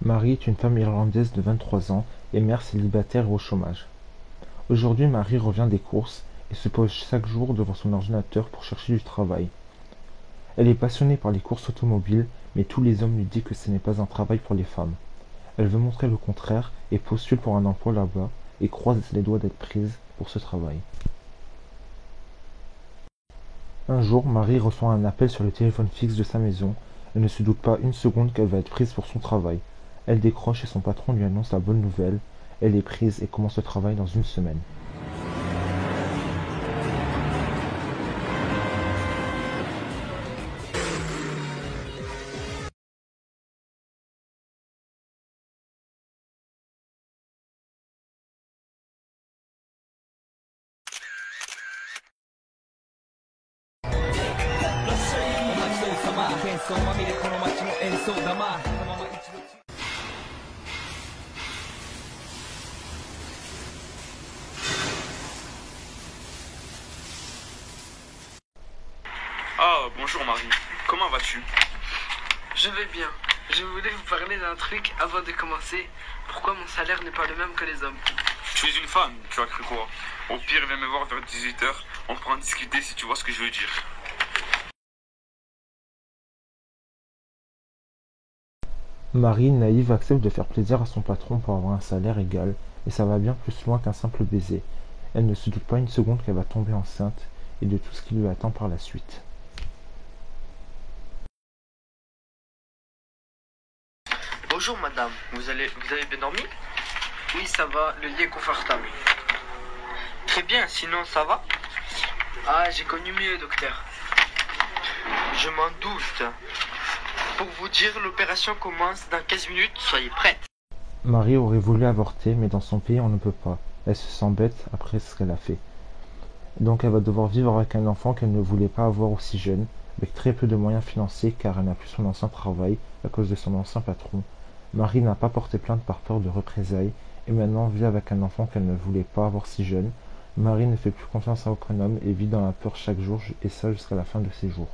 Marie est une femme irlandaise de 23 ans et mère célibataire et au chômage. Aujourd'hui, Marie revient des courses et se pose chaque jour devant son ordinateur pour chercher du travail. Elle est passionnée par les courses automobiles, mais tous les hommes lui disent que ce n'est pas un travail pour les femmes. Elle veut montrer le contraire et postule pour un emploi là-bas et croise les doigts d'être prise pour ce travail. Un jour, Marie reçoit un appel sur le téléphone fixe de sa maison. Elle ne se doute pas une seconde qu'elle va être prise pour son travail. Elle décroche et son patron lui annonce la bonne nouvelle. Elle est prise et commence le travail dans une semaine. Ah, bonjour Marie. Comment vas-tu? Je vais bien. Je voulais vous parler d'un truc avant de commencer. Pourquoi mon salaire n'est pas le même que les hommes? Tu es une femme, tu as cru quoi? Au pire, viens me voir vers 18 h. On pourra en discuter si tu vois ce que je veux dire. Marie, naïve, accepte de faire plaisir à son patron pour avoir un salaire égal, et ça va bien plus loin qu'un simple baiser. Elle ne se doute pas une seconde qu'elle va tomber enceinte et de tout ce qui lui attend par la suite. Bonjour madame, vous avez bien dormi? Oui, ça va, le lit est confortable. Très bien, sinon ça va? Ah, j'ai connu mieux, docteur. Je m'en doute. Pour vous dire, l'opération commence dans 15 minutes, soyez prête. Marie aurait voulu avorter, mais dans son pays on ne peut pas. Elle se sent bête après ce qu'elle a fait. Donc elle va devoir vivre avec un enfant qu'elle ne voulait pas avoir aussi jeune, avec très peu de moyens financiers car elle n'a plus son ancien travail à cause de son ancien patron. Marie n'a pas porté plainte par peur de représailles et maintenant vit avec un enfant qu'elle ne voulait pas avoir si jeune. Marie ne fait plus confiance à aucun homme et vit dans la peur chaque jour et ça jusqu'à la fin de ses jours.